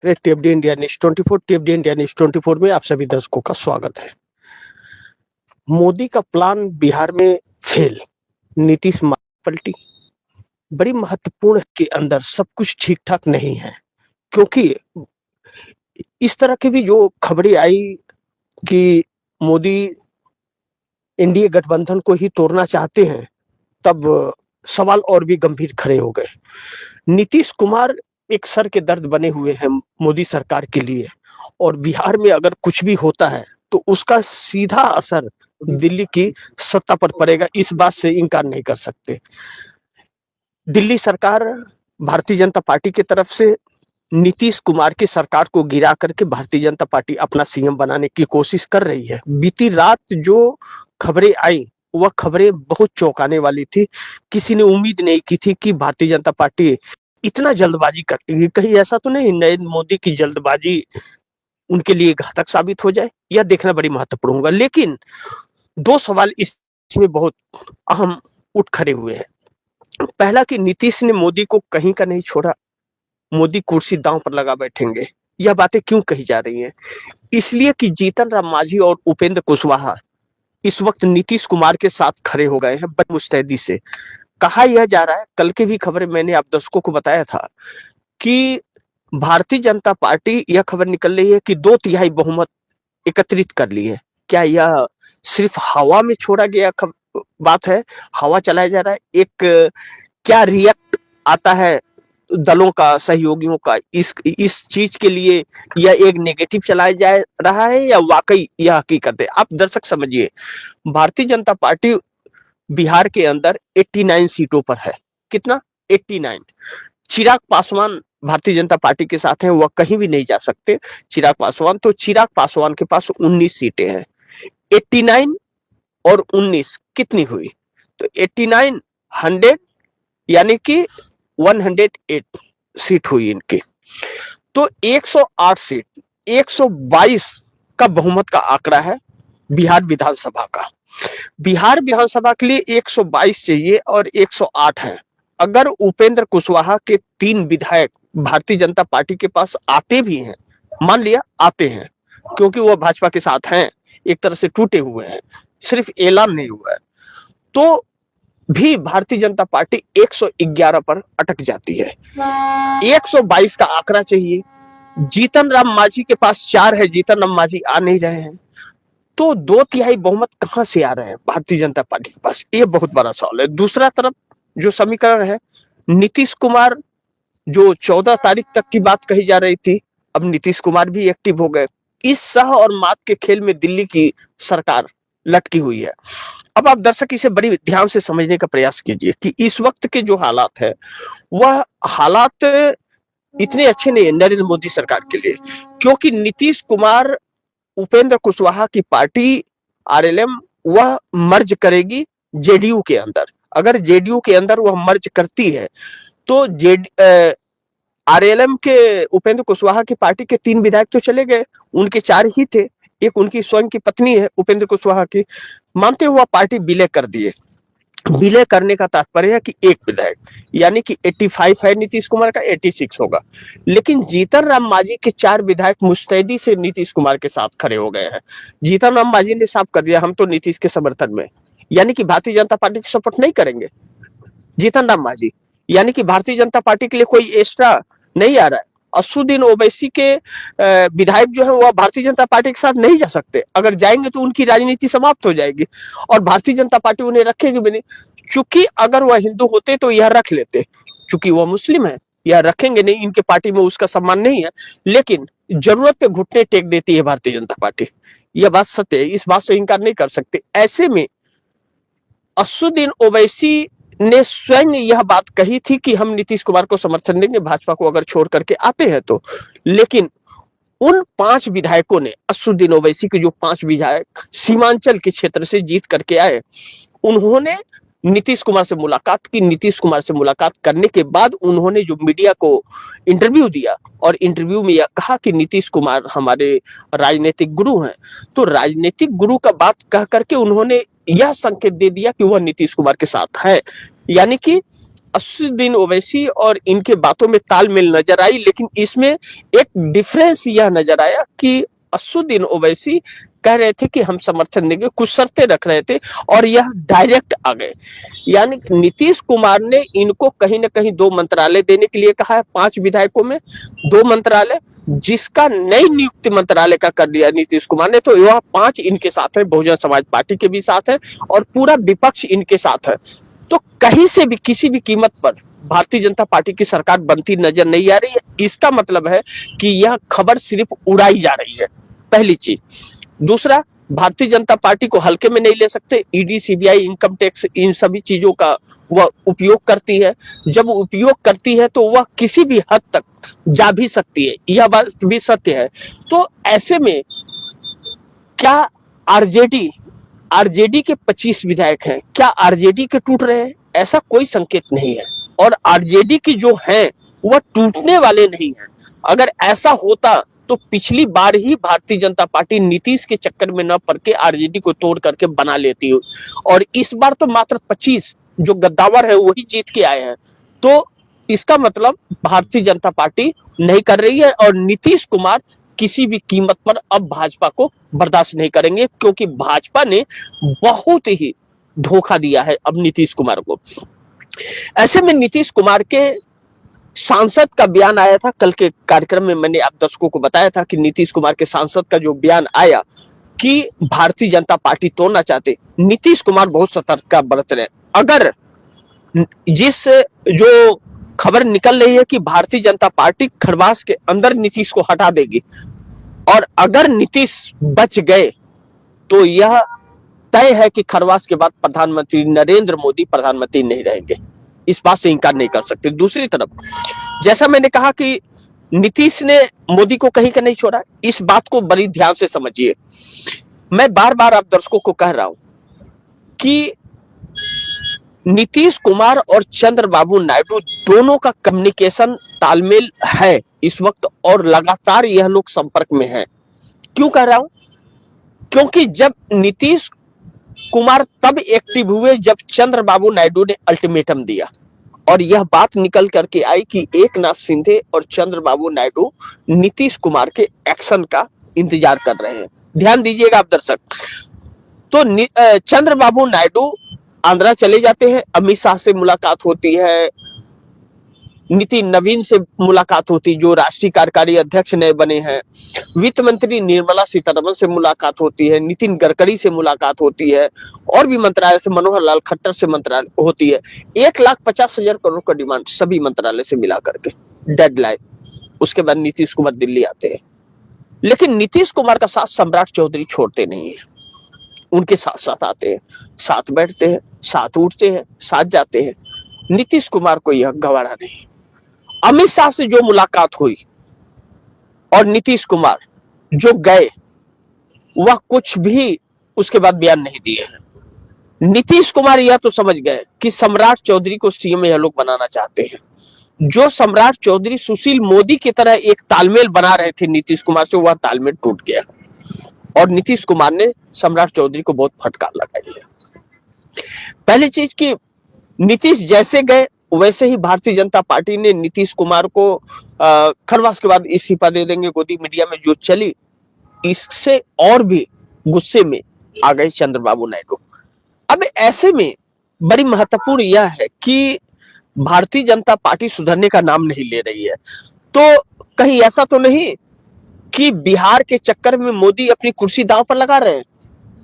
टीएफडी India news 24 टीएफडी India news 24 में आप सभी दर्शकों का स्वागत है। मोदी का प्लान बिहार में फेल, नीतीश पलटी। बड़ी महत्वपूर्ण के अंदर सब कुछ ठीक ठाक नहीं है, क्योंकि इस तरह की भी जो खबरें आई कि मोदी एनडीए गठबंधन को ही तोड़ना चाहते हैं, तब सवाल और भी गंभीर खड़े हो गए। नीतीश कुमार एक सर के दर्द बने हुए हैं मोदी सरकार के लिए, और बिहार में अगर कुछ भी होता है तो उसका सीधा असर दिल्ली की सत्ता पर पड़ेगा, इस बात से इनकार नहीं कर सकते। दिल्ली सरकार भारतीय जनता पार्टी की तरफ से नीतीश कुमार की सरकार को गिरा करके भारतीय जनता पार्टी अपना सीएम बनाने की कोशिश कर रही है। बीती रात जो खबरें आई वह खबरें बहुत चौंकाने वाली थी। किसी ने उम्मीद नहीं की थी कि भारतीय जनता पार्टी इतना जल्दबाजी करेगी। कहीं ऐसा तो नहीं नरेंद्र मोदी की जल्दबाजी उनके लिए घातक साबित हो जाए, यह देखना बड़ी महत्वपूर्ण होगा। लेकिन दो सवाल इसमें बहुत अहम उठ खड़े हुए हैं। पहला कि नीतीश ने मोदी को कहीं का नहीं छोड़ा, मोदी कुर्सी दांव पर लगा बैठेंगे। यह बातें क्यों कही जा रही हैं? इसलिए कि जीतन राम मांझी और उपेंद्र कुशवाहा इस वक्त नीतीश कुमार के साथ खड़े हो गए हैं बड़ी मुस्तैदी से। कहा यह जा रहा है, कल की भी खबरें मैंने आप दर्शकों को बताया था कि भारतीय जनता पार्टी, यह खबर निकल रही है कि 2/3 बहुमत एकत्रित कर ली है। क्या यह सिर्फ हवा में छोड़ा गया बात है, हवा चलाया जा रहा है? एक क्या रिएक्ट आता है दलों का, सहयोगियों का इस चीज के लिए, या एक नेगेटिव चलाया जा रहा है या वाकई यह हकीकत है? आप दर्शक समझिए, भारतीय जनता पार्टी बिहार के अंदर 89 सीटों पर है। कितना? 89। चिराग पासवान भारतीय जनता पार्टी के साथ हैं, वह कहीं भी नहीं जा सकते। चिराग पासवान के पास 19 सीटें हैं। 89 और 19 कितनी हुई? तो 89 100 यानी कि 108 सीट हुई इनकी। तो 108 सीट, 122 का बहुमत का आंकड़ा है बिहार विधानसभा का। बिहार विधानसभा के लिए 122 चाहिए और 108 है। अगर उपेंद्र कुशवाहा के 3 विधायक भारतीय जनता पार्टी के पास आते भी हैं, मान लिया आते हैं, क्योंकि वो भाजपा के साथ हैं, एक तरह से टूटे हुए हैं, सिर्फ ऐलान नहीं हुआ है, तो भी भारतीय जनता पार्टी 111 पर अटक जाती है। 122 का आंकड़ा चाहिए। जीतन राम मांझी के पास 4 है, जीतन राम मांझी आ नहीं रहे हैं, तो 2/3 बहुमत कहां से आ रहे हैं भारतीय जनता पार्टी के पास? ये बहुत बड़ा सवाल है। दूसरा तरफ जो समीकरण है, नीतीश कुमार, जो 14 तारीख तक की बात कही जा रही थी, अब नीतीश कुमार भी एक्टिव हो गए। इस सह और मात के खेल में दिल्ली की सरकार लटकी हुई है। अब आप दर्शक इसे बड़ी ध्यान से समझने का प्रयास कीजिए कि इस वक्त के जो हालात है, वह हालात इतने अच्छे नहीं है नरेंद्र मोदी सरकार के लिए, क्योंकि नीतीश कुमार, उपेंद्र कुशवाहा की पार्टी आरएलएम वह मर्ज करेगी जेडीयू के अंदर। अगर जेडीयू के अंदर वह मर्ज करती है तो आरएलएम के उपेंद्र कुशवाहा की पार्टी के 3 विधायक तो चले गए, उनके 4 ही थे। एक उनकी स्वयं की पत्नी है उपेंद्र कुशवाहा की, मानते हुआ पार्टी विलय कर दिए। विलय करने का तात्पर्य है कि एक विधायक, यानी कि 85 है नीतीश कुमार का, 86 होगा। लेकिन जीतन राम मांझी के 4 विधायक मुस्तैदी से नीतीश कुमार के साथ खड़े हो गए हैं। जीतन राम मांझी ने साफ कर दिया, हम तो नीतीश के समर्थन में, यानी कि भारतीय जनता पार्टी की सपोर्ट नहीं करेंगे जीतन राम मांझी, यानी कि भारतीय जनता पार्टी के लिए कोई एक्स्ट्रा नहीं आ रहा है। असुद्दीन ओवैसी के विधायक जो है वह भारतीय जनता पार्टी के साथ नहीं जा सकते। अगर जाएंगे तो उनकी राजनीति समाप्त हो जाएगी और भारतीय जनता पार्टी उन्हें रखेगी भी नहीं। चूंकि अगर वह हिंदू होते तो यह रख लेते, चूंकि वह मुस्लिम है, यह रखेंगे नहीं, इनके पार्टी में उसका सम्मान नहीं है। लेकिन जरूरत पे घुटने टेक देती है भारतीय जनता पार्टी, यह बात सत्य है, इस बात से इनकार नहीं कर सकते। ऐसे में असुद्दीन ओवैसी ने स्वयं यह बात कही थी कि हम नीतीश कुमार को समर्थन देंगे भाजपा को अगर छोड़ करके आते हैं तो। लेकिन उन 5 विधायकों ने, असुद्दीन ओवैसी के जो 5 विधायक सीमांचल के क्षेत्र से जीत करके आए, उन्होंने नीतीश कुमार से मुलाकात की। नीतीश कुमार से मुलाकात करने के बाद उन्होंने जो मीडिया को इंटरव्यू दिया और इंटरव्यू में यह कहा कि नीतीश कुमार हमारे राजनीतिक गुरु हैं। तो राजनीतिक गुरु का बात कह करके उन्होंने यह संकेत दे दिया कि वह नीतीश कुमार के साथ है, यानी कि असदुद्दीन ओवैसी और इनके बातों में तालमेल नजर आई, लेकिन इसमें एक डिफरेंस यह नजर आया कि असदुद्दीन ओवैसी कह रहे थे कि हम समर्थन देंगे, कुछ शर्तें रख रहे थे और यह डायरेक्ट आ गए। यानी नीतीश कुमार ने इनको कहीं ना कहीं 2 मंत्रालय देने के लिए कहा है, 5 विधायकों में 2 मंत्रालय, जिसका नई नियुक्ति मंत्रालय का कर दिया नीतीश कुमार ने। तो यह 5 इनके साथ है, बहुजन समाज पार्टी के भी साथ है और पूरा विपक्ष इनके साथ है। तो कहीं से भी किसी भी कीमत पर भारतीय जनता पार्टी की सरकार बनती नजर नहीं आ रही है। इसका मतलब है कि यह खबर सिर्फ उड़ाई जा रही है, पहली चीज। दूसरा, भारतीय जनता पार्टी को हल्के में नहीं ले सकते। ईडी, सीबीआई, इनकम टैक्स, इन सभी चीजों का वह उपयोग करती है। जब उपयोग करती है तो वह किसी भी हद तक जा भी सकती है, यह बात भी सत्य है। तो ऐसे में क्या आरजेडी के 25 विधायक हैं, क्या आरजेडी के टूट रहे हैं? ऐसा कोई संकेत नहीं है। और आरजेडी की जो है वह टूटने वाले नहीं है। अगर ऐसा होता तो पिछली बार ही भारतीय जनता पार्टी नीतीश के चक्कर में न पड़ के आरजेडी को तोड़ करके बना लेती हो, और इस बार तो मात्र 25 जो गद्दावर है वही जीत के आए हैं। तो इसका मतलब भारतीय जनता पार्टी नहीं कर रही है और नीतीश कुमार किसी भी कीमत पर अब भाजपा को बर्दाश्त नहीं करेंगे, क्योंकि भाजपा ने बहुत ही धोखा दिया है अब नीतीश कुमार को। ऐसे में नीतीश कुमार के सांसद का बयान आया था कल के कार्यक्रम में, मैंने आप दर्शकों को बताया था कि नीतीश कुमार के सांसद का जो बयान आया कि भारतीय जनता पार्टी तोड़ना चाहते, नीतीश कुमार बहुत सतर्कता बरत रहे। अगर जिस जो खबर निकल रही है कि भारतीय जनता पार्टी खरवास के अंदर नीतीश को हटा देगी और अगर नीतीश बच गए तो यह तय है कि खरवास के बाद प्रधानमंत्री नरेंद्र मोदी प्रधानमंत्री नहीं रहेंगे। इस बात से इंकार नहीं कर सकते। दूसरी तरफ, जैसा मैंने कहा कि नीतीश ने मोदी को कहीं का नहीं छोड़ा, इस बात को बड़ी ध्यान से समझिए। मैं बार बार आप दर्शकों को कह रहा हूं कि नीतीश कुमार और चंद्रबाबू नायडू दोनों का कम्युनिकेशन तालमेल है इस वक्त और लगातार यह लोग संपर्क में हैं। क्यों कह रहा हूं? क्योंकि जब नीतीश कुमार तब एक्टिव हुए जब चंद्रबाबू नायडू ने अल्टीमेटम दिया और यह बात निकल करके आई कि एकनाथ शिंदे और चंद्रबाबू नायडू नीतीश कुमार के एक्शन का इंतजार कर रहे हैं। ध्यान दीजिएगा आप दर्शक। तो चंद्रबाबू नायडू आंध्रा चले जाते हैं, अमित शाह से मुलाकात होती है, नितिन नवीन से मुलाकात होती जो राष्ट्रीय कार्यकारी अध्यक्ष नए बने हैं, वित्त मंत्री निर्मला सीतारमण से मुलाकात होती है, नितिन गडकरी से मुलाकात होती है और भी मंत्रालय से, मनोहर लाल खट्टर से मंत्रालय होती है। 1,50,000 करोड़ का डिमांड सभी मंत्रालय से मिला करके डेडलाइन। उसके बाद नीतीश कुमार दिल्ली आते हैं, लेकिन नीतीश कुमार का साथ सम्राट चौधरी छोड़ते नहीं है। उनके साथ साथ आते हैं, साथ बैठते हैं, साथ उठते हैं, साथ जाते हैं। नीतीश कुमार को यह गवारा नहीं। अमित शाह से जो मुलाकात हुई और नीतीश कुमार जो गए, वह कुछ भी उसके बाद बयान नहीं दिए हैं। नीतीश कुमार यह तो समझ गए कि सम्राट चौधरी को सीएम यह लोग बनाना चाहते हैं। जो सम्राट चौधरी सुशील मोदी की तरह एक तालमेल बना रहे थे नीतीश कुमार से, वह तालमेल टूट गया और नीतीश कुमार ने सम्राट चौधरी को बहुत फटकार लगाई है। पहली चीज कि नीतीश जैसे गए वैसे ही भारतीय जनता पार्टी ने नीतीश कुमार को खरवास के बाद इस्तीफा दे देंगे गोदी मीडिया में जो चली, इससे और भी गुस्से में आ गए चंद्रबाबू नायडू। अब ऐसे में बड़ी महत्वपूर्ण यह है कि भारतीय जनता पार्टी सुधरने का नाम नहीं ले रही है। तो कहीं ऐसा तो नहीं कि बिहार के चक्कर में मोदी अपनी कुर्सी दांव पर लगा रहे हैं,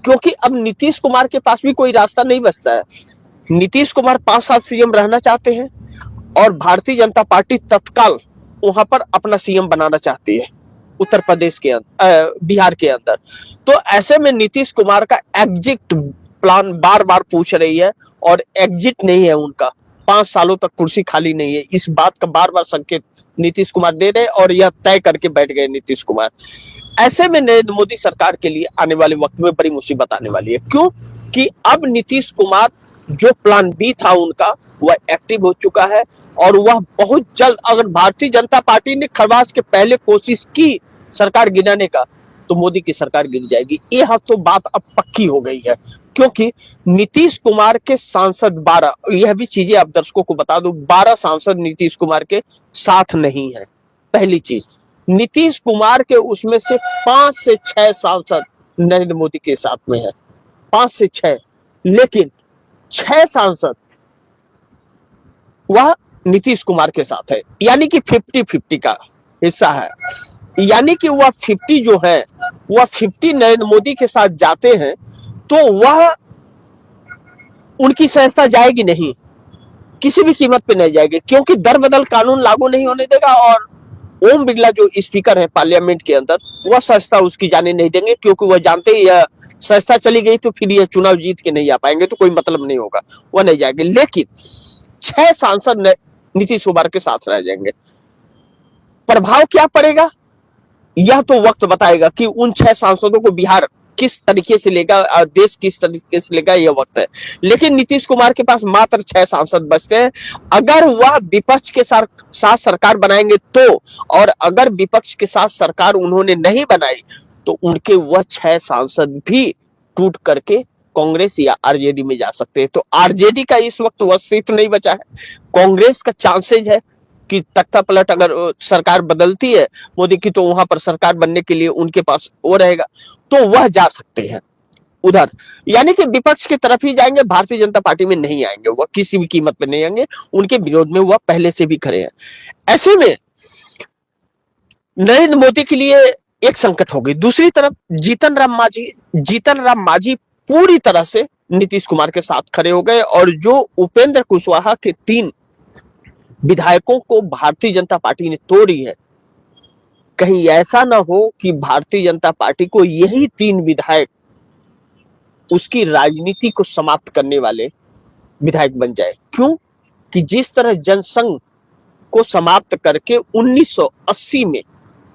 क्योंकि अब नीतीश कुमार के पास भी कोई रास्ता नहीं बचता है। नीतीश कुमार 5 साल सीएम रहना चाहते हैं और भारतीय जनता पार्टी तत्काल वहां पर अपना सीएम बनाना चाहती है उत्तर प्रदेश के अंदर, बिहार के अंदर। तो ऐसे में नीतीश कुमार का एग्जिट प्लान बार बार पूछ रही है और एग्जिट नहीं है उनका। 5 सालों तक कुर्सी खाली नहीं है, इस बात का बार बार संकेत नीतीश कुमार दे रहे और यह तय करके बैठ गए नीतीश कुमार। ऐसे में नरेंद्र मोदी सरकार के लिए आने वाले वक्त में बड़ी मुसीबत आने वाली है। क्यों? कि अब नीतीश कुमार जो प्लान बी था उनका, वह एक्टिव हो चुका है और वह बहुत जल्द, अगर भारतीय जनता पार्टी ने खरवास के पहले कोशिश की सरकार गिराने का, तो मोदी की सरकार गिर जाएगी। यह तो बात अब पक्की हो गई है, क्योंकि नीतीश कुमार के सांसद 12, यह भी चीजें आप दर्शकों को बता दूं, 12 सांसद नीतीश कुमार के साथ नहीं है। पहली चीज, नीतीश कुमार के उसमें से 5 से 6 सांसद नरेंद्र मोदी के साथ में है, 5 से 6, लेकिन 6 सांसद वह नीतीश कुमार के साथ है, यानी कि 50-50 का हिस्सा है। यानी कि वह 50 जो है, वह 50 नरेंद्र मोदी के साथ जाते हैं, तो वह उनकी संस्था जाएगी नहीं, किसी भी कीमत पे नहीं जाएगी, क्योंकि दर बदल कानून लागू नहीं होने देगा। और ओम बिरला जो स्पीकर है पार्लियामेंट के अंदर, वह संस्था उसकी जाने नहीं देंगे, क्योंकि वह जानते ही यह संस्था चली गई तो फिर यह चुनाव जीत के नहीं आ पाएंगे, तो कोई मतलब नहीं होगा, वह नहीं जाएंगे। लेकिन 6 सांसद नीतीश कुमार के साथ रह जाएंगे। प्रभाव क्या पड़ेगा यह तो वक्त बताएगा कि उन 6 सांसदों को बिहार किस तरीके से लेगा, देश किस तरीके से लेगा, यह वक्त है। लेकिन नीतीश कुमार के पास मात्र 6 सांसद बचते हैं। अगर वह विपक्ष के साथ सरकार बनाएंगे तो, और अगर विपक्ष के साथ सरकार उन्होंने नहीं बनाई तो उनके वह 6 सांसद भी टूट करके कांग्रेस या आरजेडी में जा सकते हैं। तो आरजेडी का इस वक्त वह सीट नहीं बचा है। कांग्रेस का चांसेज है कि तख्ता पलट अगर सरकार बदलती है मोदी की, तो वहां पर सरकार बनने के लिए उनके पास वो रहेगा, तो वह जा सकते हैं उधर। यानी कि विपक्ष की तरफ ही जाएंगे, भारतीय जनता पार्टी में नहीं आएंगे, वह किसी भी कीमत पे नहीं आएंगे। उनके विरोध में वह पहले से भी खड़े हैं। ऐसे में नरेंद्र मोदी के लिए एक संकट हो गई। दूसरी तरफ जीतन राम मांझी पूरी तरह से नीतीश कुमार के साथ खड़े हो गए, और जो उपेंद्र कुशवाहा के 3 विधायकों को भारतीय जनता पार्टी ने तोड़ी है, कहीं ऐसा ना हो कि भारतीय जनता पार्टी को यही 3 विधायक उसकी राजनीति को समाप्त करने वाले विधायक बन जाए। क्यों कि जिस तरह जनसंघ को समाप्त करके 1980 में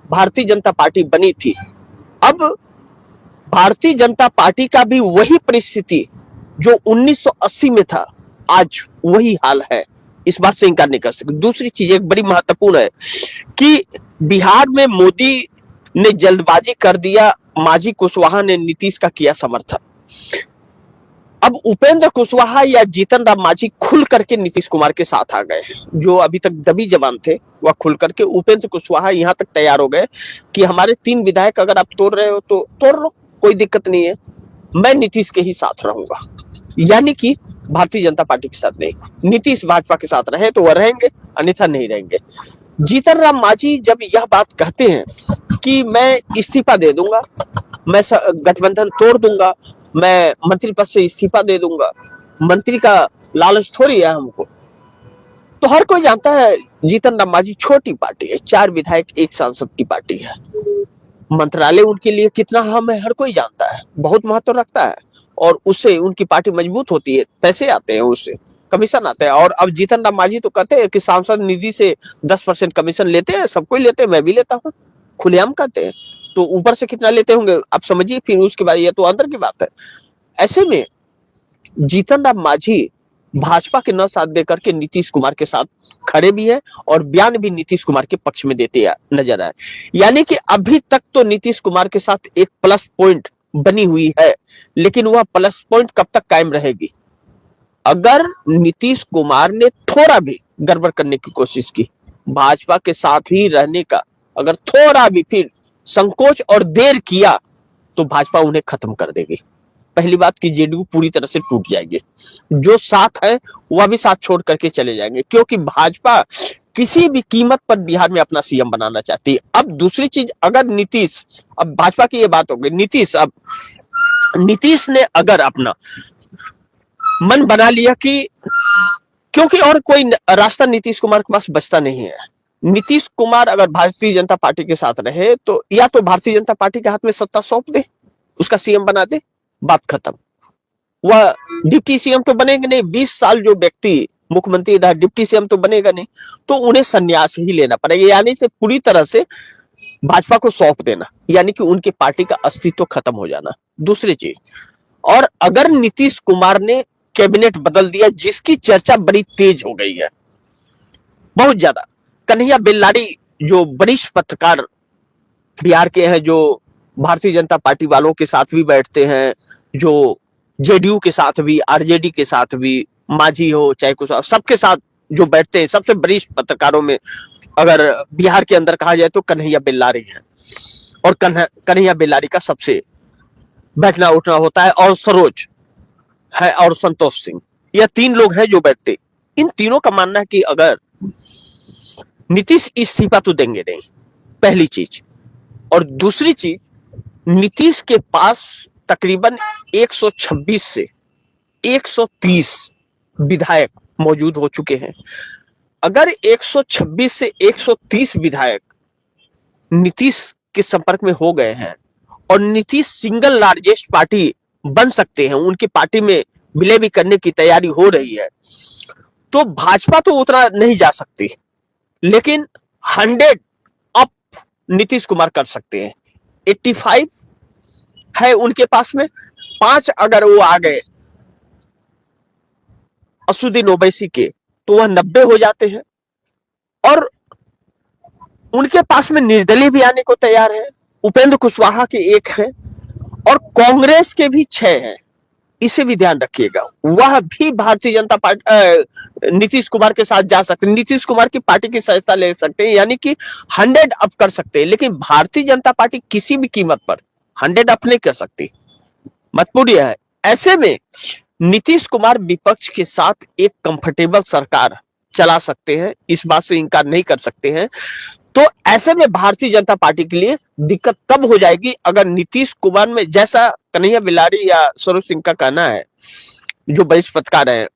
भारतीय जनता पार्टी बनी थी, अब भारतीय जनता पार्टी का भी वही परिस्थिति जो 1980 में था, आज वही हाल है। इस बात से इनकार नहीं कर सकते। दूसरी चीज एक बड़ी महत्वपूर्ण है कि बिहार में मोदी ने जल्दबाजी कर दिया, मांझी कुशवाहा ने नीतीश का किया समर्थन। अब उपेंद्र कुशवाहा या जीतन राम मांझी खुल करके नीतीश कुमार के साथ आ गए। जो अभी तक दबी जबान थे वह खुल करके, उपेंद्र कुशवाहा यहां तक तैयार हो गए कि हमारे 3 विधायक अगर आप तोड़ रहे हो तो तोड़ लो, कोई दिक्कत नहीं है, मैं नीतीश के ही साथ रहूंगा। यानी कि भारतीय जनता पार्टी के साथ नहीं, नीतीश भाजपा के साथ रहे तो वह रहेंगे, अन्यथा नहीं रहेंगे। जीतन राम मांझी जब यह बात कहते हैं कि मैं इस्तीफा दे दूंगा, मैं गठबंधन तोड़ दूंगा, मैं मंत्री पद से इस्तीफा दे दूंगा, मंत्री का लालच थोड़ी है हमको, तो हर कोई जानता है जीतन राम मांझी छोटी पार्टी है, 4 विधायक 1 सांसद की पार्टी है। मंत्रालय उनके लिए कितना अहम है हर कोई जानता है, बहुत महत्व रखता है, और उससे उनकी पार्टी मजबूत होती है, पैसे आते हैं, उससे कमीशन आता है। और अब जीतन राम मांझी तो कहते हैं कि सांसद निधि से 10% कमीशन लेते हैं, सब कोई लेते हैं, मैं भी लेता हूँ, खुलेआम कहते हैं। तो ऊपर से कितना लेते होंगे आप समझिए, फिर उसके बाद ये तो अंदर की बात है। ऐसे में जीतन राम मांझी भाजपा के न साथ देकर के नीतीश कुमार के साथ खड़े भी है, और बयान भी नीतीश कुमार के पक्ष में देते नजर आए। यानी कि अभी तक तो नीतीश कुमार के साथ एक प्लस पॉइंट बनी हुई है, लेकिन वह प्लस पॉइंट कब तक कायम रहेगी? अगर नीतीश कुमार ने थोड़ा भी गड़बड़ करने की कोशिश की, भाजपा के साथ ही रहने का अगर थोड़ा भी फिर संकोच और देर किया, तो भाजपा उन्हें खत्म कर देगी। पहली बात कि जेडीयू पूरी तरह से टूट जाएगी, जो साथ है वह भी साथ छोड़ करके चले जाएंगे, क्योंकि भाजपा किसी भी कीमत पर बिहार में अपना सीएम बनाना चाहती है। अब दूसरी चीज, अगर नीतीश, अब भाजपा की ये बात हो गई, नीतीश ने अगर अपना मन बना लिया कि, क्योंकि और कोई रास्ता नीतीश कुमार के पास बचता नहीं है। नीतीश कुमार अगर भारतीय जनता पार्टी के साथ रहे तो या तो भारतीय जनता पार्टी के हाथ में सत्ता सौंप दे, उसका सीएम बना दे, बात खत्म। वह डिप्टी सीएम तो बनेगा नहीं, 20 साल जो व्यक्ति मुख्यमंत्री रहा, डिप्टी सीएम तो बनेगा नहीं, तो उन्हें संन्यास ही लेना पड़ेगा, यानी से पूरी तरह से भाजपा को सौंप देना, यानी कि उनकी पार्टी का अस्तित्व खत्म हो जाना। दूसरी चीज, और अगर नीतीश कुमार ने कैबिनेट बदल दिया, जिसकी चर्चा बड़ी तेज हो गई है, बहुत ज्यादा, कन्हैया बेल्लारी जो वरिष्ठ पत्रकार बिहार के हैं, जो भारतीय जनता पार्टी वालों के साथ भी बैठते हैं, जो जेडीयू के साथ भी, आरजेडी के साथ भी, मांझी हो चाहे कुछ, सबके साथ जो बैठते हैं, सबसे वरिष्ठ पत्रकारों में अगर बिहार के अंदर कहा जाए तो कन्हैया बेल्लारी है, और कन्हैया बेल्लारी का सबसे बैठना उठना होता है, और सरोज है, और संतोष सिंह, यह 3 लोग हैं जो बैठते। इन तीनों का मानना है कि अगर नीतीश इस्तीफा तो देंगे नहीं, पहली चीज, और दूसरी चीज, नीतीश के पास तकरीबन 126 से 130 विधायक मौजूद हो चुके हैं। अगर 126 से 130 विधायक नीतीश के संपर्क में हो गए हैं और नीतीश सिंगल लार्जेस्ट पार्टी बन सकते हैं, उनकी पार्टी में विलय भी करने की तैयारी हो रही है, तो भाजपा तो उतना नहीं जा सकती, लेकिन 100 अप नीतीश कुमार कर सकते हैं। 85 है उनके पास में, 5 अगर वो आ गए असुद्दीन ओवैसी के, तो वह 90 हो जाते हैं, और उनके पास में निर्दलीय भी आने को तैयार है, उपेंद्र कुशवाहा के 1 है, और कांग्रेस के भी 6 हैं। इसे भी ध्यान रखिएगा, वह भी भारतीय जनता पार्टी नीतीश कुमार के साथ जा सकते हैं, नीतीश कुमार की पार्टी की सहायता ले सकते हैं, यानी कि 100 अप कर सकते हैं। लेकिन भारतीय जनता पार्टी किसी भी कीमत पर 100 अप नहीं कर सकती, महत्वपूर्ण यह है। ऐसे में नीतीश कुमार विपक्ष के साथ एक कंफर्टेबल सरकार चला सकते हैं, इस बात से इनकार नहीं कर सकते हैं। तो ऐसे में भारतीय जनता पार्टी के लिए दिक्कत तब हो जाएगी अगर नीतीश कुमार में, जैसा कन्हैया बेल्लारी या सरोज सिंह का कहना है, जो वरिष्ठ पत्रकार है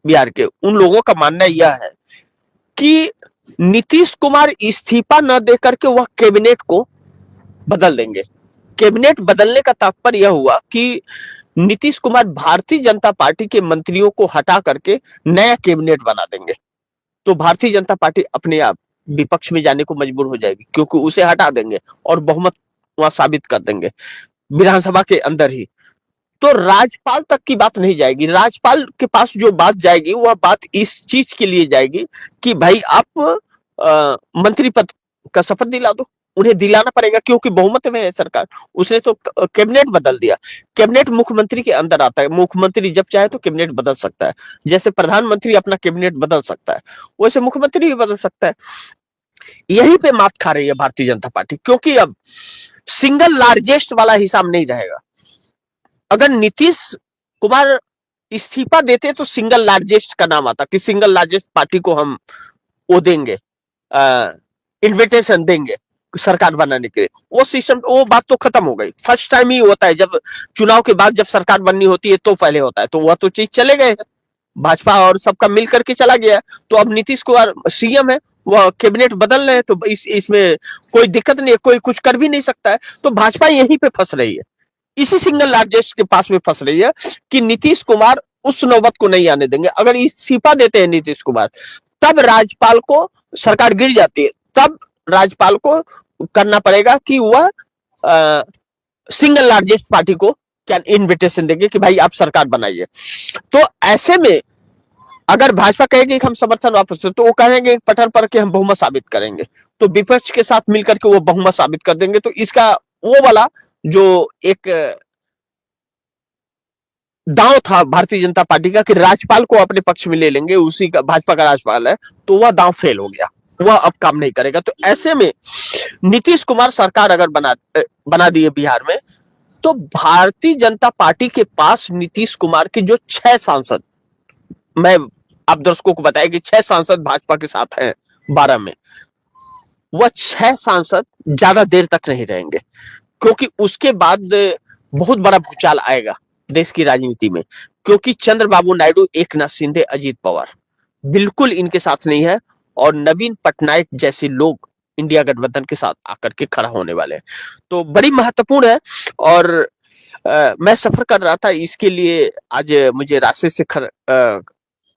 बिहार के, उन लोगों का मानना यह है कि नीतीश कुमार इस्तीफा न देकर के वह कैबिनेट को बदल देंगे। कैबिनेट बदलने का तात्पर्य यह हुआ कि नीतीश कुमार भारतीय जनता पार्टी के मंत्रियों को हटा करके नया कैबिनेट बना देंगे, तो भारतीय जनता पार्टी अपने आप विपक्ष में जाने को मजबूर हो जाएगी, क्योंकि उसे हटा देंगे और बहुमत वहां साबित कर देंगे विधानसभा के अंदर ही। तो राज्यपाल तक की बात नहीं जाएगी, राज्यपाल के पास जो बात जाएगी वह बात इस चीज के लिए जाएगी कि भाई आप मंत्री पद का शपथ दिला दो, उन्हें दिलाना पड़ेगा, क्योंकि बहुमत में है सरकार। उसने तो कैबिनेट बदल दिया, कैबिनेट मुख्यमंत्री के अंदर आता है, मुख्यमंत्री जब चाहे तो कैबिनेट बदल सकता है, जैसे प्रधानमंत्री अपना कैबिनेट बदल सकता है, वैसे मुख्यमंत्री भी बदल सकता है। यहीं पे मात खा रही है भारतीय जनता पार्टी, क्योंकि अब सिंगल लार्जेस्ट वाला हिसाब नहीं रहेगा। अगर नीतीश कुमार इस्तीफा देते तो सिंगल लार्जेस्ट का नाम आता कि सिंगल लार्जेस्ट पार्टी को हम वो देंगे, इन्विटेशन देंगे सरकार बनाने के लिए। वो सिस्टम, वो बात तो खत्म हो गई। फर्स्ट टाइम ही होता है जब चुनाव के बाद जब सरकार बननी होती है तो पहले होता है, तो वह तो चीज चले गए, भाजपा और सबका मिल करके चला गया। तो अब नीतीश कुमार सीएम है, वह कैबिनेट बदल रहे हैं, तो इसमें कोई दिक्कत नहीं है, कोई कुछ कर भी नहीं सकता है। तो भाजपा यहीं पे फंस रही है, इसी सिंगल लार्जेस्ट के पास में फंस रही है कि नीतीश कुमार उस नौबत को नहीं आने देंगे। अगर इस्तीफा देते हैं नीतीश कुमार, तब राज्यपाल को, सरकार गिर जाती है, तब राज्यपाल को करना पड़ेगा कि वह सिंगल लार्जेस्ट पार्टी को क्या इनविटेशन देंगे कि भाई आप सरकार बनाइए। तो ऐसे में अगर भाजपा कहेगी कि हम समर्थन वापस, तो वो कहेंगे पटल पर कि हम बहुमत साबित करेंगे, तो विपक्ष के साथ मिलकर के वो बहुमत साबित कर देंगे। तो इसका वो वाला जो एक दांव था भारतीय जनता पार्टी का कि राज्यपाल को अपने पक्ष में ले लेंगे, उसी का भाजपा का राज्यपाल है, तो वह दांव फेल हो गया, वह अब काम नहीं करेगा। तो ऐसे में नीतीश कुमार सरकार अगर बना दिए बिहार में, तो भारतीय जनता पार्टी के पास नीतीश कुमार के जो 6 सांसद, मैं आप दर्शकों को बताया कि 6 सांसद भाजपा के साथ हैं 12 में, वह 6 सांसद ज्यादा देर तक नहीं रहेंगे, क्योंकि उसके बाद बहुत बड़ा भूचाल आएगा देश की राजनीति में। क्योंकि चंद्रबाबू नायडू, एकनाथ शिंदे, अजीत पवार बिल्कुल इनके साथ नहीं है, और नवीन पटनायक जैसे लोग इंडिया गठबंधन के साथ आकर के खड़ा होने वाले हैं। तो बड़ी महत्वपूर्ण है। और मैं सफर कर रहा था, इसके लिए आज मुझे रास्ते से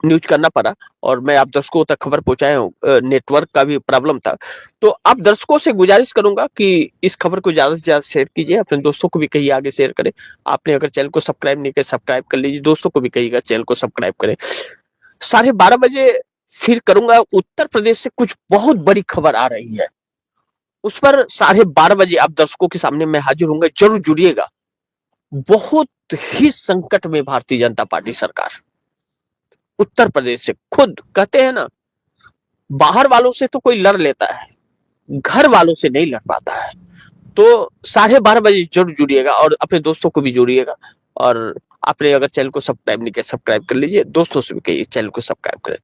न्यूज करना पड़ा, और मैं आप दर्शकों तक खबर पहुंचाया हूँ, नेटवर्क का भी प्रॉब्लम था। तो आप दर्शकों से गुजारिश करूंगा कि इस खबर को ज्यादा से ज्यादा शेयर कीजिए, अपने दोस्तों को भी कहिए आगे शेयर करें। आपने अगर चैनल को सब्सक्राइब नहीं किया, सब्सक्राइब कर लीजिए, दोस्तों को भी कहिएगा चैनल को सब्सक्राइब करें। 12:30 बजे फिर करूंगा। उत्तर प्रदेश से कुछ बहुत बड़ी खबर आ रही है, उस पर 12:30 बजे आप दर्शकों के सामने मैं हाजिर होऊंगा, जरूर जुड़िएगा। बहुत ही संकट में भारतीय जनता पार्टी सरकार, उत्तर प्रदेश से खुद कहते हैं ना, बाहर वालों से तो कोई लड़ लेता है, घर वालों से नहीं लड़ पाता है। तो 12:30 बजे जरूर जुड़िएगा और अपने दोस्तों को भी जोड़िएगा। और आपने अगर चैनल को सब्सक्राइब नहीं किया, सब्सक्राइब कर लीजिए, दोस्तों से भी कहिए चैनल को सब्सक्राइब करें।